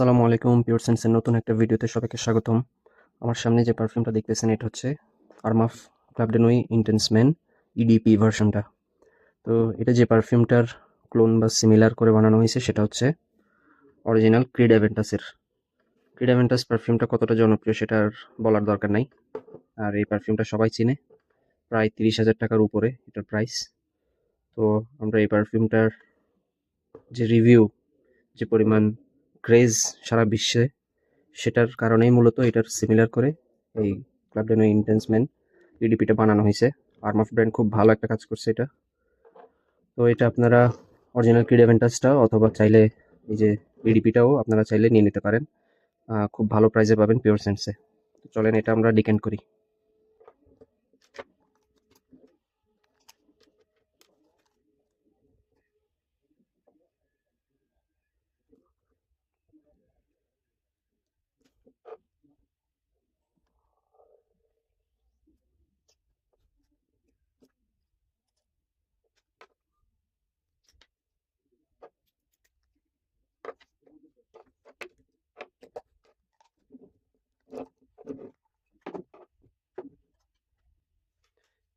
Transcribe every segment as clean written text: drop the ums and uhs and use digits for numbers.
আসসালামু আলাইকুম পিওর সেন্সের নতুন একটা ভিডিওতে সবাইকে স্বাগতম। আমার সামনে যে পারফিউমটা দেখতেছেন এটা হচ্ছে আরমাফ ক্লাব ডে নুই ইন্টেন্স মেন ইডিপি ভার্সনটা। তো এটা যে পারফিউমটার ক্লোন বা সিমিলার করে বানানো হয়েছে সেটা হচ্ছে অরিজিনাল ক্রিড অ্যাভেন্টাসের। ক্রিড অ্যাভেন্টাস পারফিউমটা কতটা জনপ্রিয় সেটা আর বলার দরকার নাই। আর এই পারফিউমটা সবাই চিনে, প্রায় 30,000 টাকার উপরে এটার প্রাইস। তো আমরা এই পারফিউমটার যে রিভিউ, যে পরিমাণ ক্রেজ সারা বিশ্বে, সেটার কারণেই মূলত এটার সিমিলার করে এই ক্লাব ডে নুই ইন্টেন্স ম্যান ইডিপিটা বানানো হয়েছে। আর্মাফ ব্র্যান্ড খুব ভালো একটা কাজ করছে এটা। তো এটা আপনারা অরিজিনাল ক্রিড অ্যাভেন্টাসটাও অথবা চাইলে এই যে ইডিপিটাও আপনারা চাইলে নিয়ে নিতে পারেন। খুব ভালো প্রাইসে পাবেন পিওর সেন্সে। তো চলেন এটা আমরা ডিকেন্ট করি।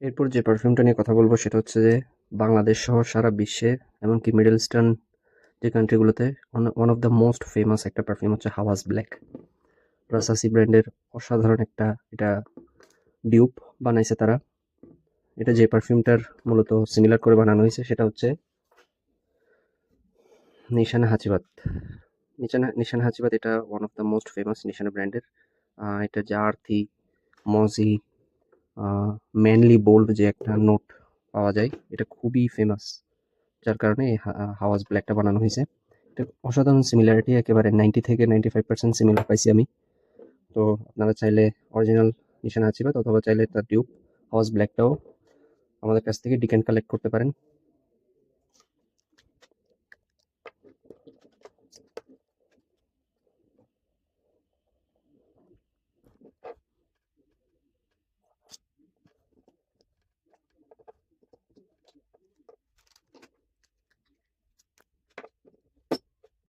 এরপর যে পারফিউমটা নিয়ে কথা বলবো সেটা হচ্ছে যে বাংলাদেশ সহ সারা বিশ্বে, এমনকি মিডল ইস্টার্ন যে কান্ট্রিগুলোতে one of the most famous একটা পারফিউম হচ্ছে হাওয়াজ ব্ল্যাক। রাসাসি ব্র্যান্ডের অসাধারণ একটা এটা ডিউপ বানাইছে তারা। এটা যে পারফিউমটার মূলত সিমিলার করে বানানো হয়েছে সেটা হচ্ছে নিশানা হাচিবাত। নিশানা হাচিবাত এটা one of the most famous নিশানা ব্র্যান্ডের। এটা যে আর্থি, মজি, ম্যানলি বোল্ড যে একটা নোট পাওয়া যায়, এটা খুবই ফেমাস, যার কারণে এই হাওয়াজ ব্ল্যাকটা বানানো হয়েছে। এটা অসাধারণ সিমিলারিটি, একেবারে 90 থেকে 95% সিমিলার পাইছি আমি। তো আপনারা চাইলে অরিজিনাল নিশানা হাচিবাত অথবা চাইলে তার ডিউপ হাওয়াজ ব্ল্যাকটাও আমাদের কাছ থেকে ডিকেন্ট কালেক্ট করতে পারেন।